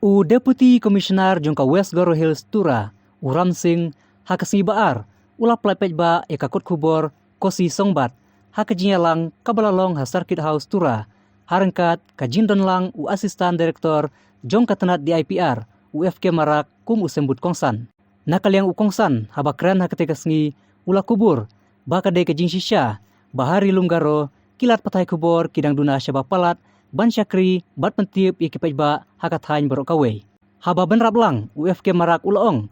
U Deputy Commissioner jongka West Garo Hills Tura, Uram Singh, hakasngi baar, ula paidbah eka kotkhubor Kosi Songbad, hakajinyalang kabalalong ha Circuit House Tura, harangkat kajindon lang u Assistant Director jongka tenat di IPR, UFK Marak kum usembut kongsan. Nakaliang u kongsan habakran hakatekasngi ula kubur, bakade kajing sisya, bahari lunggaro, kilat patai kubor kidang duna syabak palat, ban syakri, bat pentip iki paidbah hakathain borok kawe. Haba benrap lang UFK Marak ulaong,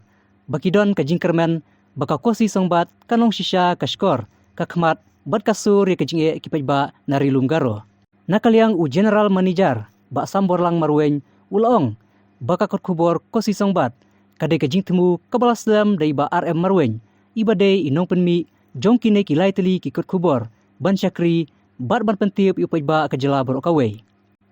bakidon kajing kermen, baka Kosi Songbad kanong sisya kashkor, kakmat, bat kasur ya kajing iki paidbah nari lunggaro. Nakaliang u General Manager, bak sambor lang marweng, ulaong, baka kotkhubor Kosi Songbad, kadai kajing temu kabalas dam dai ba RM marweng, ibadai inong penmi, jong kine kilai teli ki kotkhubor, ban syakri, bat ban pentip yu paidbah kajela borok kawe.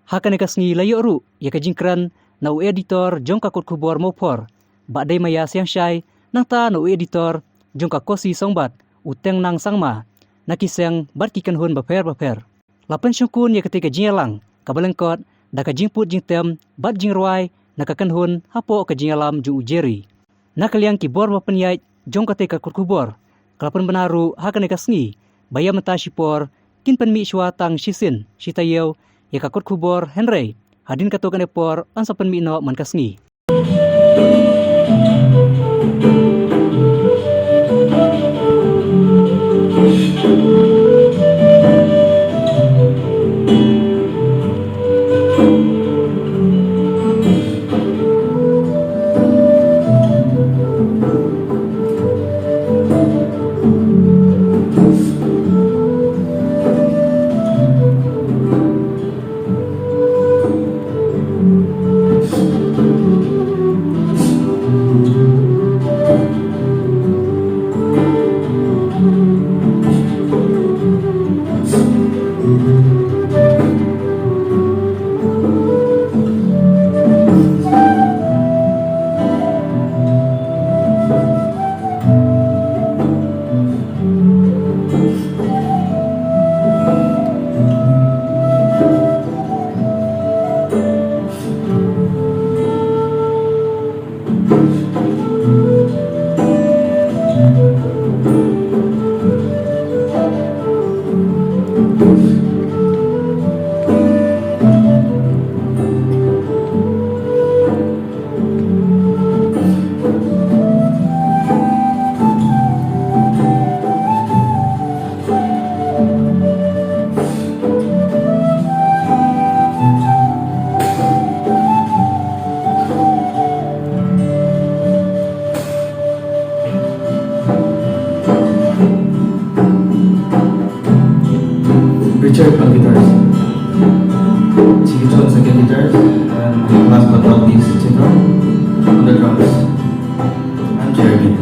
Hakan kasngi layo ru, ya kajing kran, na u editor jong ka kotkhubor Mawphor, bak dai maya siang syai, nang ta na u editor jong ka Kosi Songbad, uteng nang sangma, nakiseng bat kikan hun baper. Lapan syukun ya ketika jingalang, kabalengkot, da kajing put jing tem, bat jing ruai, nakakan hun, hapo kajing alam jung ujeri. Nakaliang kibor mapenyait, jong ketika kotkhubor, kalapan benaru hakan kasngi, bayam mata syipor, kin penmi syua tang shisin, shitayew, ya ka kotkhubor Henry, hadin katokan epor, ansa penmi no man kasngi. Richard on guitars, Chikicho on second guitars, and last but not least, Chito on the drums. I'm Jeremy.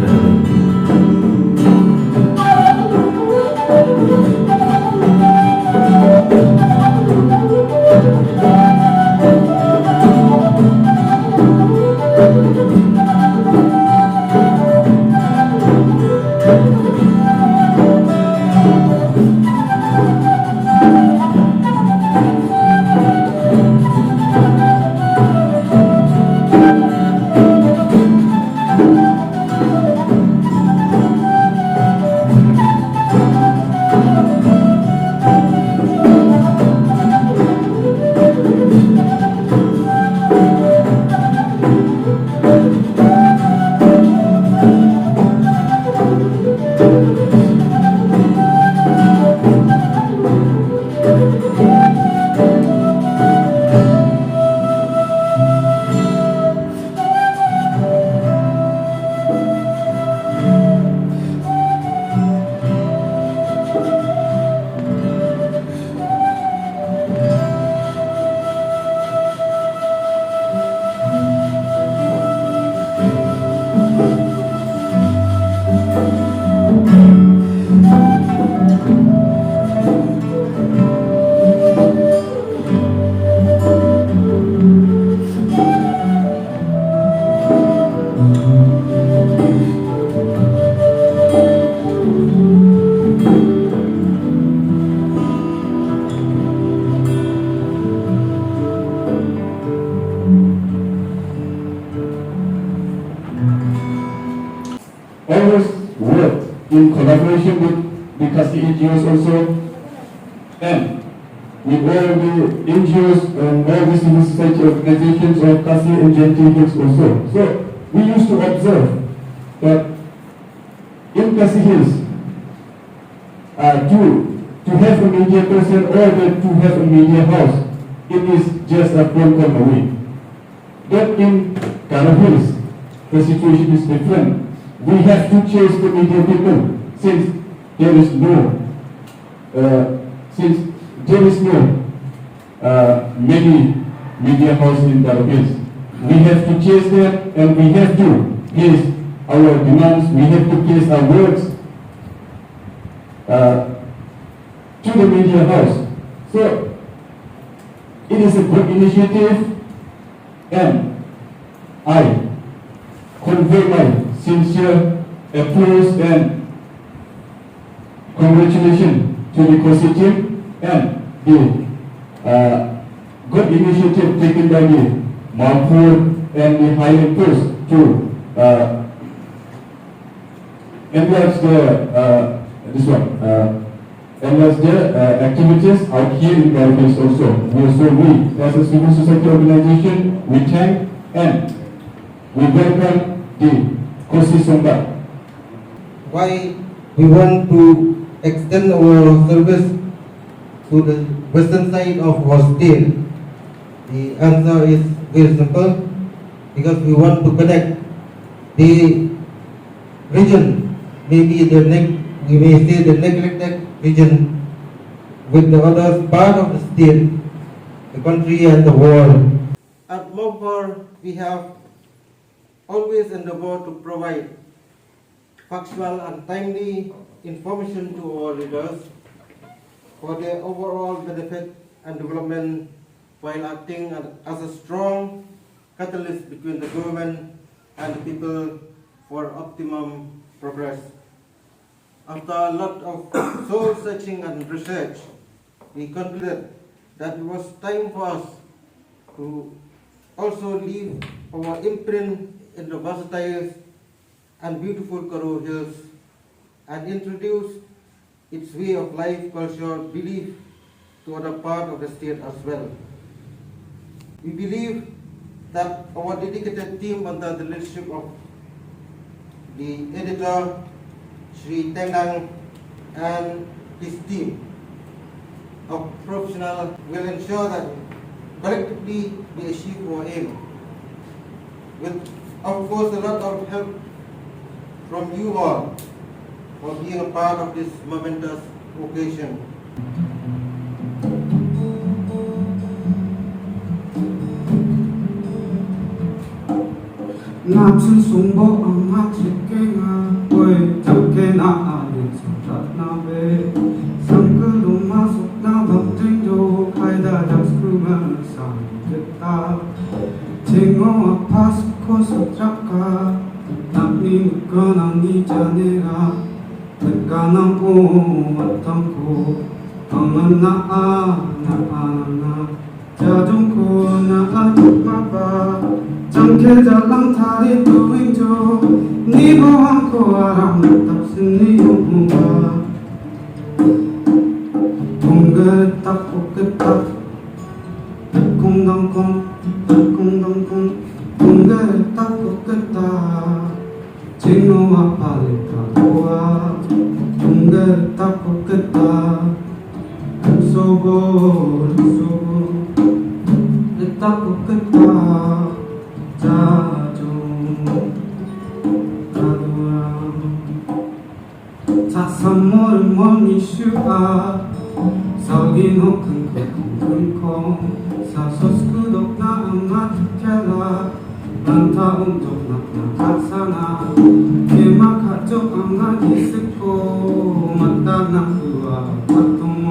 in collaboration with the Kosi NGOs also, and with all the NGOs and all the civil society organizations of Kosi and Gentle Hills also. So we used to observe that in Kosi Hills, to have a media person or to have a media house, it is just a phone call away. But in Garo Hills, the situation is different. We have to chase the media people since there is no many media houses in Garo Hills. We have to chase them and we have to place our demands, we have to place our words to the media house. So it is a good initiative, and I convey my sincere applause and congratulations to the Kosi team and the good initiative taken by the Mawphor and the Highland Post to enlarge the activities out here in Garo Hills also. So we, as a civil society organization, we thank and we welcome the Kosi Songbad. Why we want to extend our service to the western side of our state? The answer is very simple, because we want to connect the region, maybe we may say the neglected region, with the other part of the state, the country and the world. At Mawphor, we have always endeavored to provide factual and timely information to our readers for their overall benefit and development, while acting as a strong catalyst between the government and the people for optimum progress. After a lot of soul searching and research, we concluded that it was time for us to also leave our imprint in the versatile and beautiful Garo Hills and introduce its way of life, culture, belief to other part of the state as well. We believe that our dedicated team under the leadership of the editor, Shri Tengang, and his team of professionals will ensure that collectively we achieve our aim. With, of course, a lot of help from you all for being a part of this momentous occasion. Natsun sumbo ang matsike nga Uy, tapke na alin surat na be Sangkulong masuk na bagtingyo Kaida das kuman sa kita Tingo apas ko sa traka Nakni ka ng ijanera Nagkanang umatang ko Panganaan na anana Jadong ko na atuk mapa Jangke jalang thari tuwing jo Ni bawang ko aram tapsin ni umba Tungga tak uketak Kung dang kong Tungga tak uketak Cino apalita koa Tungga tak uketak Sobo Tak uketak 사삼모를 멀리 슈아 서긴 혹은 큰콩 사소스쿠독 나은 마트켈라 난타 운동 낙나 각사나 개마 가족 안가 기스코 맞다나 그와 마토모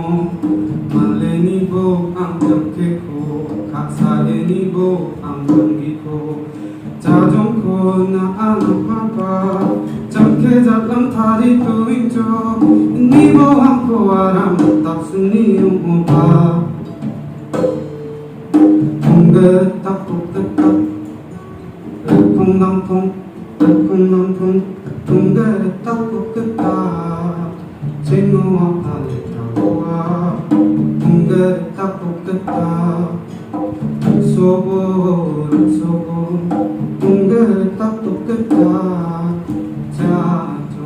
말레니보 안정케코 각사레니보 안정기코 자종코 나 아노파파 Jangke jalang thari tuwing jo Ni bawang ko aram tak suni umpa Tungga tak uketak Kung dang kung 동대를 닦고 끝다 진우와 팔레타고와 동대를 닦고 끝다 소보를 소보 동대를 닦고 끝다 자종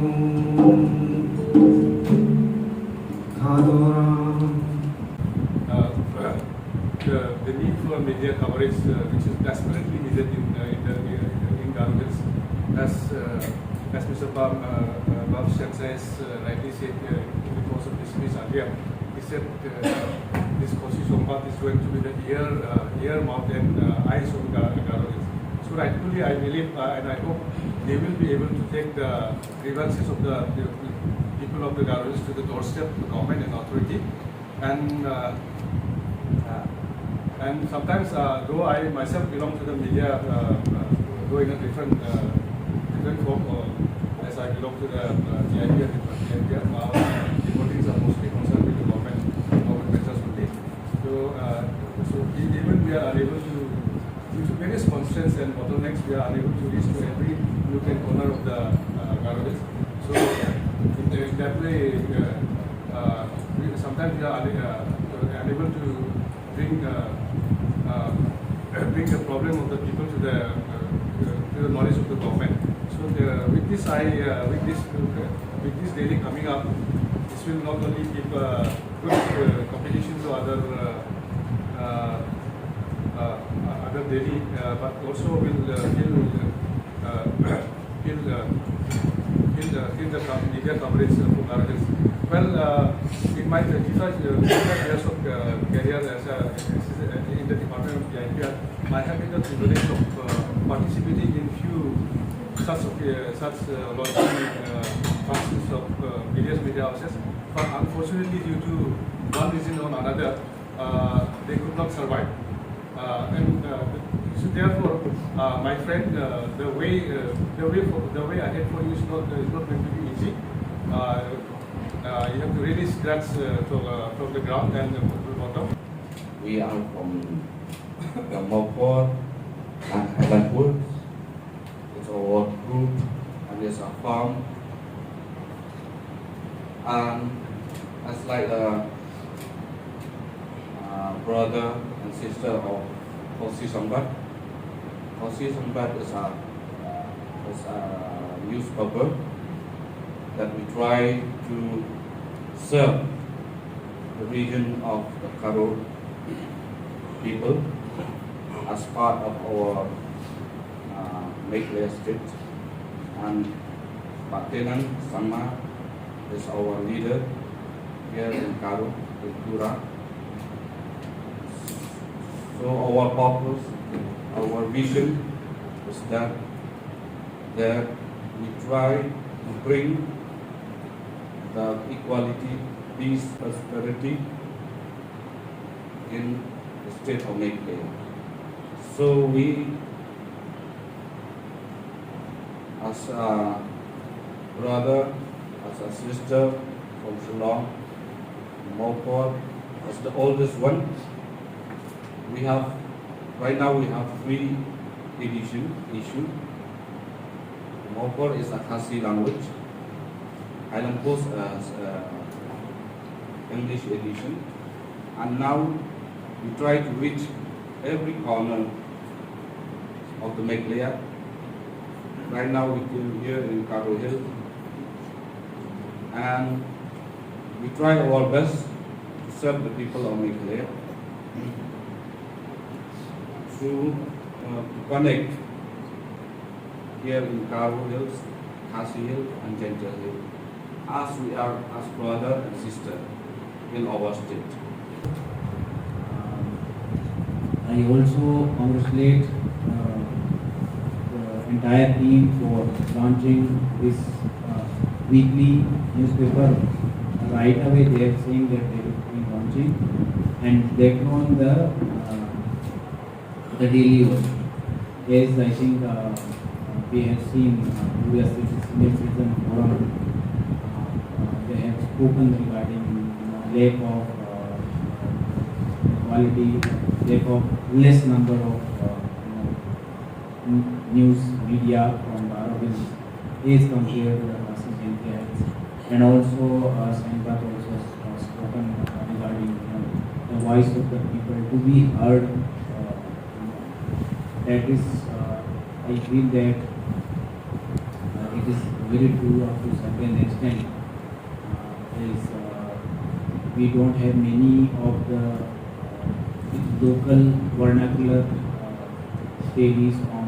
가더라. The need for media coverage, which is desperately needed in Garo Hills, as Mr. Bob says rightly said in the course of this speech earlier, he said this Kosi Songbad is going to be the ear, mouth, and eyes of Garo Hills. So rightfully, I believe and I hope they will be able to take the grievances of the people of the Garo Hills to the doorstep of the government and authority, and sometimes, though I myself belong to the media, though in a different form, as I belong to the GIP and the reportings are mostly concerned with the government matters only. So even we are unable to, due to various constraints and bottlenecks, we are unable to reach to every nook and corner of the Garo Hills. So in that way, sometimes we are unable to bring the problem of the people to the knowledge of the government. So with this daily coming up, this will not only give good competition to other daily, but also will kill the media coverage for Garo Hills. Well, in my 25 years of career in the Department of GIPR, I have had the privilege of participating in few such launching functions of various media houses. But unfortunately, due to one reason or another, they could not survive. So therefore, my friend, the way ahead for you is not going to be easy. You have to really scratch from the ground and the bottom. We are from the Mawphor and Highland Woods. It's a work group and it's a farm. And as like a brother and sister of Kosi Songbad. Kosi Songbad is a newspaper that we try to serve the region of the Garo people as part of our Pyllait state. And Lieutenant Sama is our leader here in Garo, in Tura. So our purpose, our vision is that we try to bring the equality, peace, prosperity in the state of Pyllait. So we, as a brother, as a sister from Shillong, Mawphor, as the oldest one, we have, right now we have 3 issues. Mawphor is a Khasi language. Highland Post as English edition, and now we try to reach every corner of the Pyllait. Right now we are here in Garo Hills, and we try our best to serve the people of Pyllait to connect here in Garo Hills, Khasi Hill, and Gentle Hill, as we are as brother and sister in our state. I also congratulate the entire team for launching this weekly newspaper. Right away they are saying that they will be launching, and they've known the daily work. Yes, I think we have seen we are citizen forum. They have spoken regarding lack of quality, lack of less number of news media from Garo Hills. as compared to the Kosi Songbad. And also Songbad also spoken regarding the voice of the people to be heard. That is, I feel that it is very true up to certain extent. We don't have many of the local vernacular dailies on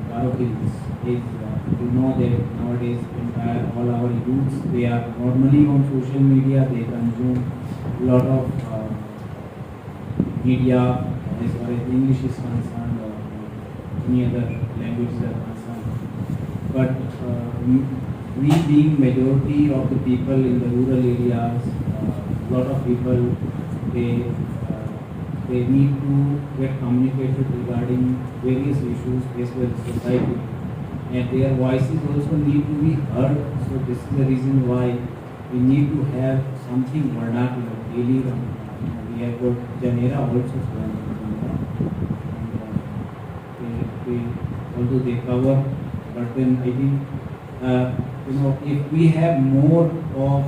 Garo Hills. You know that nowadays all our youths, they are normally on social media, they consume a lot of media as far as English is concerned or any other languages are concerned. But we being majority of the people in the rural areas, a lot of people, they need to get communicated regarding various issues faced by the society, and their voices also need to be heard. So this is the reason why we need to have something vernacular daily. We have got Janera also, although they cover, but then I think if we have more of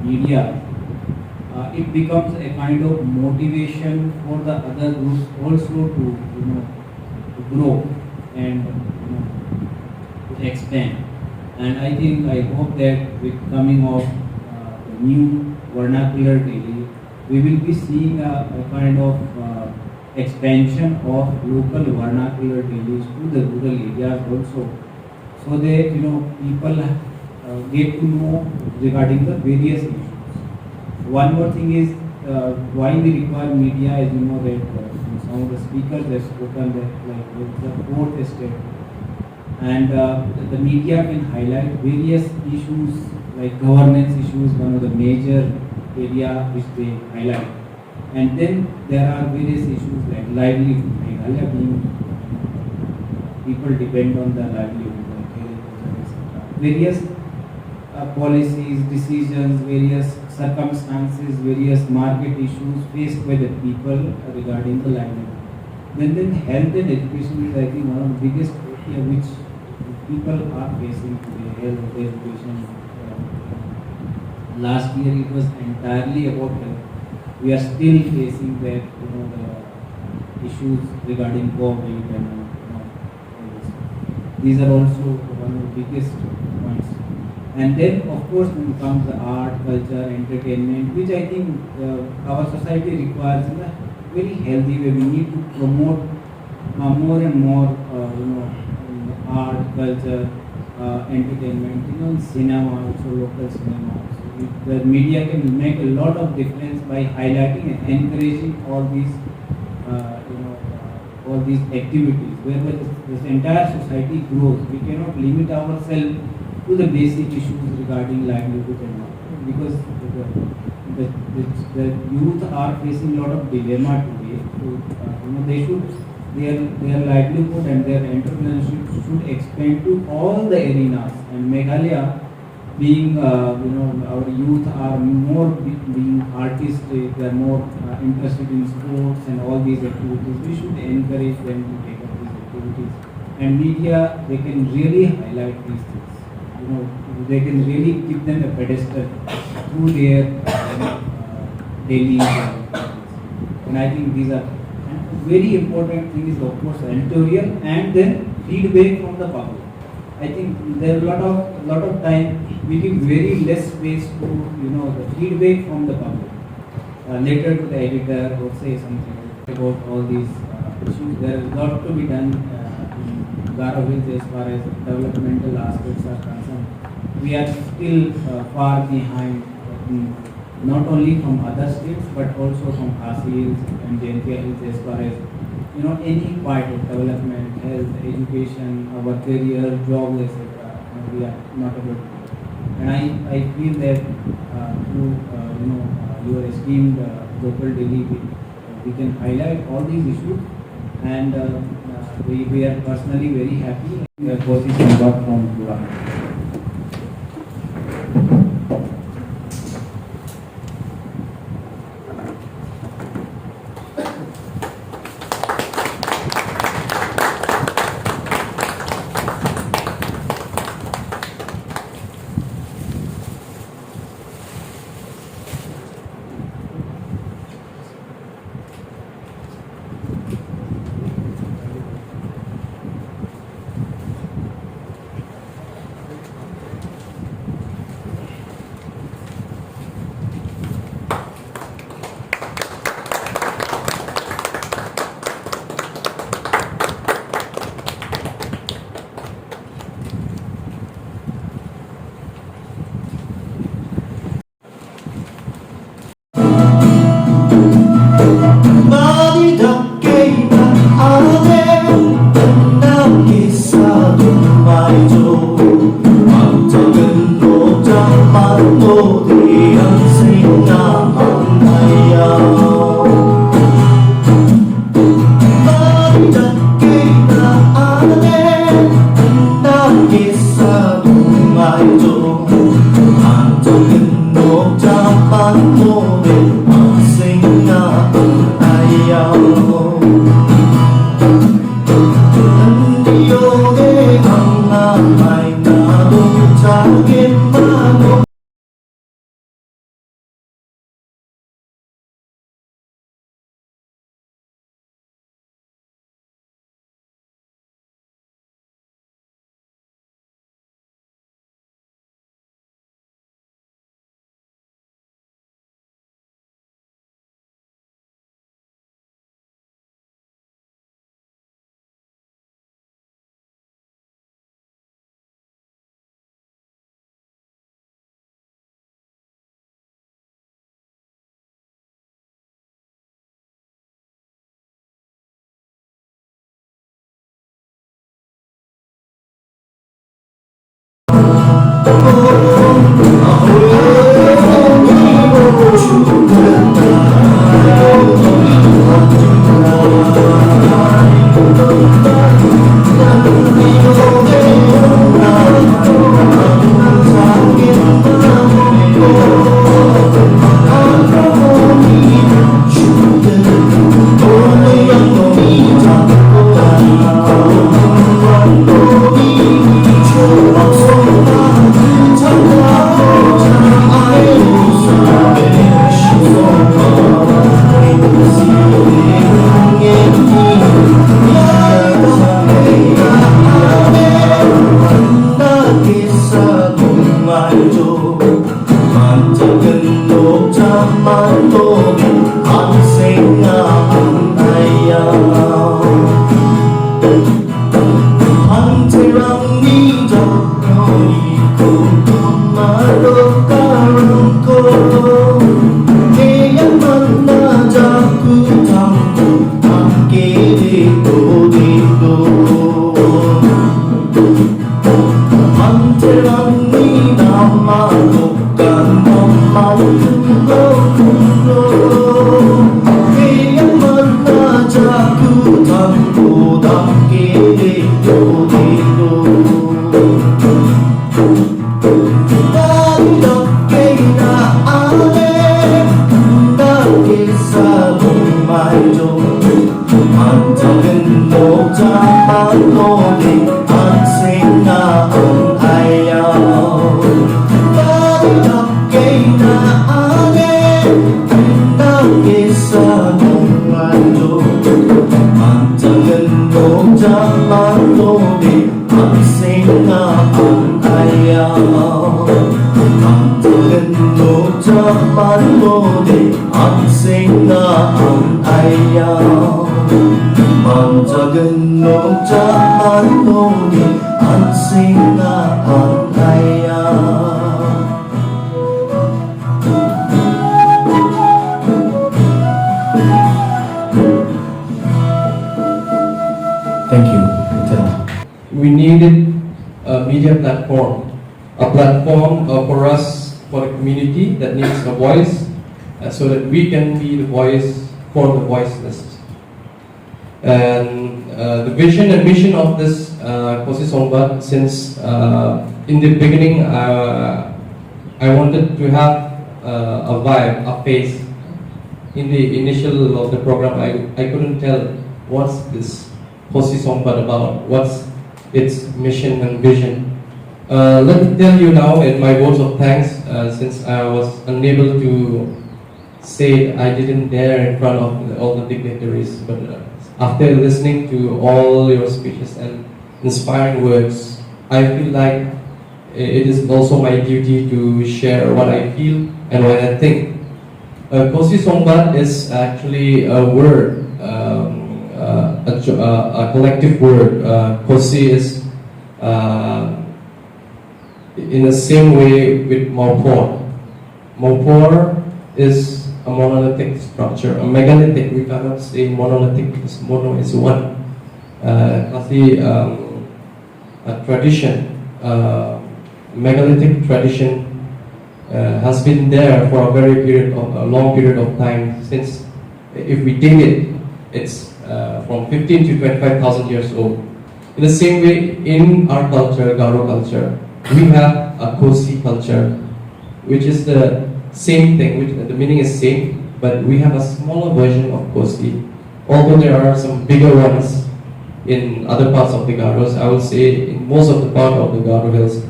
media, it becomes a kind of motivation for the other groups also to grow and to expand. And I hope that with coming of the new vernacular daily, we will be seeing a kind of expansion of local vernacular dailies to the rural areas also, so that people get to know regarding the various issues. One more thing is why we require media. As you know that some of the speakers have spoken that with the fourth estate, and the media can highlight various issues like governance issues, one of the major area which they highlight. And then there are various issues like livelihood. Meghalaya being people depend on the livelihood, like agriculture, etc. Various policies, decisions, various circumstances, various market issues faced by the people regarding the livelihood. Then health and education is, I think, one of the biggest area which people are facing today. Health, education. Last year it was entirely about health. We are still facing that, the issues regarding COVID and all this. These are also one of the biggest points. And then, of course, when it comes to art, culture, entertainment, which I think our society requires in a very healthy way. We need to promote more and more, art, culture, entertainment, cinema, also local cinema. The media can make a lot of difference by highlighting and encouraging all these, all these activities, whereby this entire society grows. We cannot limit ourselves to the basic issues regarding livelihood and all, because the youth are facing a lot of dilemma today. So, they should their livelihood and their entrepreneurship should expand to all the arenas. And Meghalaya, being our youth are more being artistic, they are more interested in sports and all these activities. We should encourage them to take up these activities. And media, they can really highlight these things. They can really give them a pedestal through their daily activities. And I think these are very important things, of course, editorial and then feedback from the public. I think there are a lot of time we give very less space to the feedback from the public. Later to the editor or say something about all these issues. There is a lot to be done in Garo Hills as far as developmental aspects are concerned. We are still far behind, not only from other states but also from Kosi Hills and DC Hills as far as any part of development, health, education, our career, jobs, etc. We are not able to. And I feel that through your esteemed local daily, we can highlight all these issues, and we are personally very happy. Kosi Songbad from Tura. Thank you. We needed a media platform, a platform for us, for the community that needs a voice, so that we can be the voice for the voiceless. And the vision and mission of this Kosi Songbad, since in the beginning I wanted to have a vibe, a face. In the initial of the program, I couldn't tell what's this Kosi Songbad about, what's its mission and vision. Let me tell you now in my words of thanks, since I was unable to say, I didn't dare in front of all the dignitaries, but after listening to all your speeches and inspiring words, I feel like it is also my duty to share what I feel and what I think. Kosi Songbad is actually a word, a collective word. Kosi is in the same way with Mawphor. Mawphor is a monolithic structure, a megalithic. We cannot say monolithic because mono is one. Kasi a tradition, megalithic tradition has been there for a long period of time. Since if we dig it, it's from 15 to 25,000 years old. In the same way, in our culture, Garo culture, we have a Kosi culture, which is the same thing, which the meaning is same, but we have a smaller version of Kosi. Although there are some bigger ones in other parts of the Garos, I would say in most of the part of the Garo Hills,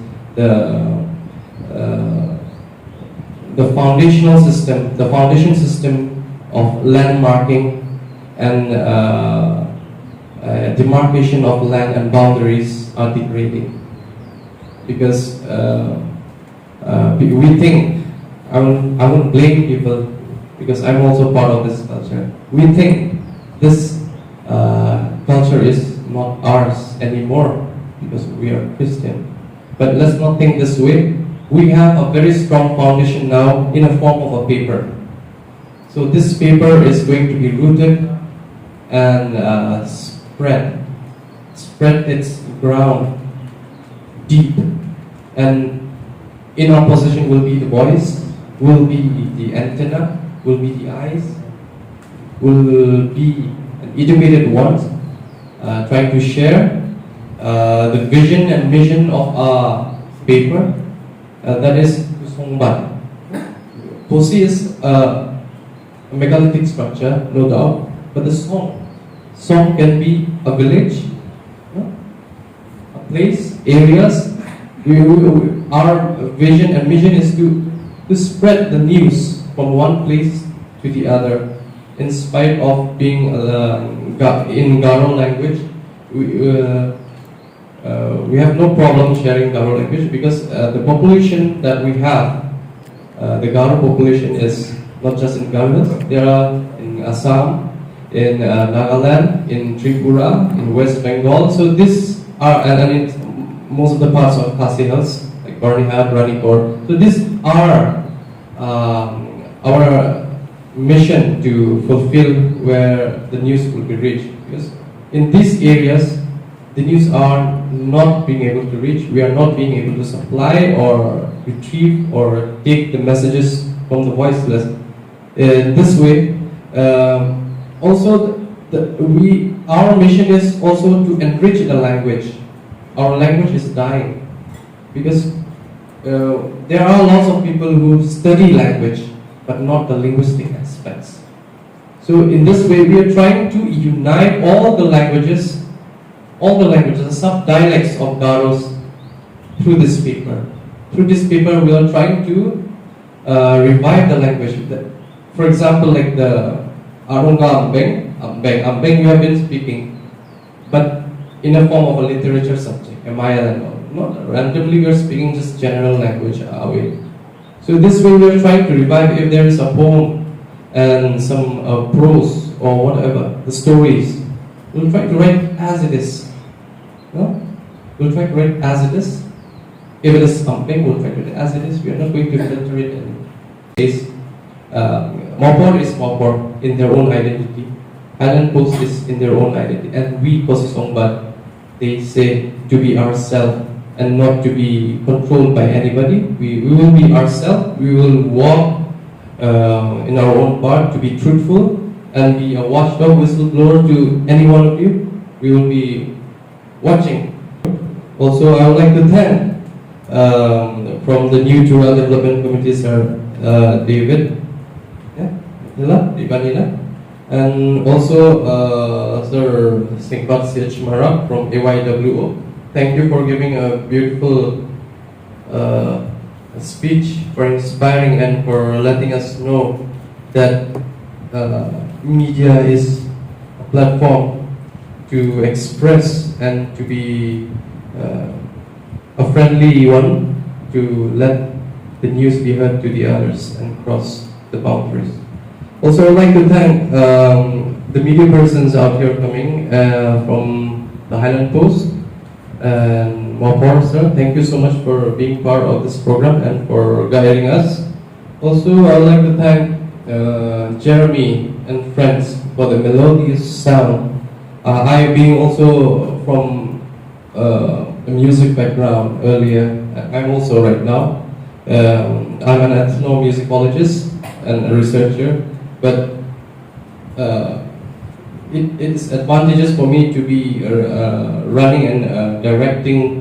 the foundation system of landmarking and demarcation of land and boundaries are degrading. Because we think, I won't blame people because I'm also part of this culture. We think this culture is not ours anymore because we are Christian. But let's not think this way. We have a very strong foundation now in a form of a paper. So this paper is going to be rooted and spread its ground deep. And in our possession will be the voice, will be the antenna, will be the eyes, will be an educated one, trying to share the vision and mission of our paper, that is Songbad. Kosi is a megalithic structure, no doubt, but the song can be a village, a place, areas. Our vision and mission is to spread the news from one place to the other. In spite of being in Garo language, we have no problem sharing Garo language because the population that we have, the Garo population is not just in Garo Hills. There are in Assam, in Nagaland, in Tripura, in West Bengal. So these are and in most of the parts of Kosi Hills, like Barnihat, Ranikor. So these are our mission to fulfill where the news will be reached. Because in these areas, the news are not being able to reach. We are not being able to supply or retrieve or take the messages from the voiceless. In this way, also our mission is also to enrich the language. Our language is dying because there are lots of people who study language but not the linguistic aspects. So in this way, we are trying to unite all the languages, the sub-dialects of Garos through this paper. Through this paper, we are trying to revive the language. For example, like the Arunga Ambeng we have been speaking, but in a form of a literature subject, not randomly we are speaking just general language away. So this way we are trying to revive if there is a poem and some prose or whatever, the stories. We'll try to write as it is. No? We'll try to write as it is. If it is something, we'll try to write as it is. We are not going to filter it in case. Mawphor is Mawphor in their own identity. Highland Post is in their own identity. And we, Kosi Songbad, they say to be ourselves and not to be controlled by anybody. We will be ourselves. We will walk in our own part to be truthful and be a watchdog whistleblower to any one of you. We will be watching. Also, I would like to thank from the new Tura Development Committee, Sir David, and also Sir Singpat Siachmara from AYWO. Thank you for giving a beautiful speech, for inspiring and for letting us know that media is a platform to express and to be a friendly one, to let the news be heard to the others and cross the boundaries. Also, I'd like to thank the media persons out here coming from the Highland Post and Mawphor, sir. Thank you so much for being part of this program and for guiding us. Also, I'd like to thank Jeremy and friends for the melodious sound. I being also from a music background earlier, I'm also right now. I'm an ethnomusicologist and a researcher, but it's advantageous for me to be running and directing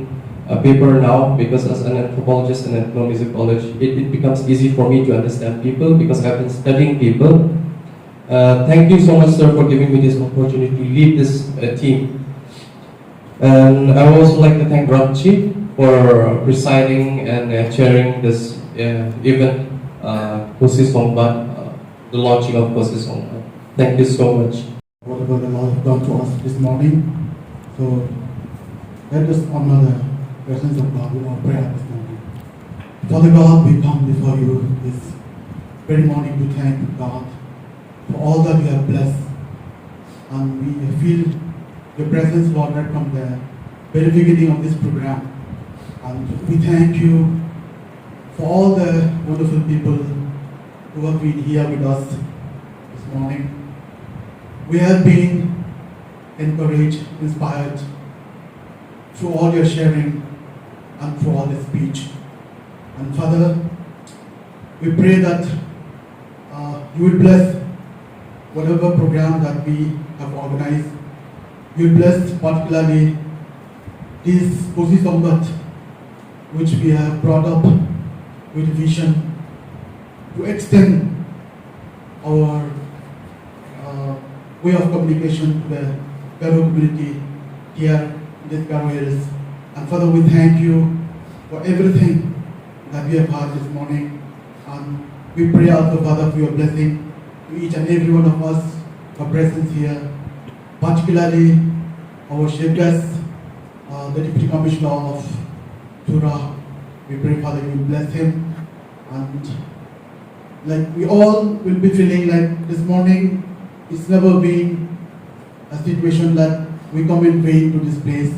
a paper now, because as an anthropologist and ethnomusicologist, it becomes easy for me to understand people because I've been studying people. Thank you so much, sir, for giving me this opportunity to lead this team. And I would also like to thank Ramchi for presiding and chairing this event, Kosi Songbad, the launching of Kosi Songbad. Thank you so much. Whatever the Lord has done to us this morning. So let us honor the presence of God with our prayer this morning. Father God, we come before you this very morning to thank God for all that you have blessed. And we feel your presence, Lord, right from the very beginning of this program. And we thank you for all the wonderful people who have been here with us this morning. We have been encouraged, inspired through all your sharing and through all the speech. And Father, we pray that you will bless whatever program that we have organized. You will bless particularly this Kosi Songbad, which we have brought up with vision to extend our way of communication to the Garo community here in this Garo Hills. And Father, we thank you for everything that we have heard this morning. And we pray also, Father, for your blessing to each and every one of us for presence here, particularly our chief guest, the Deputy Commissioner of Tura. We pray, Father, you will bless him. And like we all will be feeling like this morning, it's never been a situation that we come in vain to this place,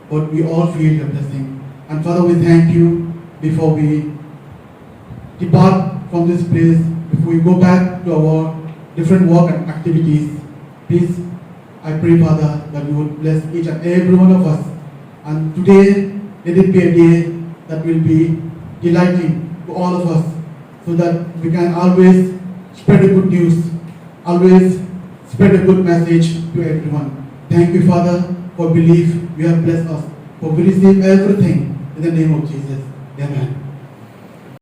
but we all feel your blessing. And Father, we thank you before we depart from this place, before we go back to our different work and activities. Please, I pray, Father, that you would bless each and every one of us. And today, let it be a day that will be delighting to all of us, so that we can always spread the good news, always spread a good message to everyone. Thank you, Father, for belief you have blessed us, for we receive everything in the name of Jesus. Amen.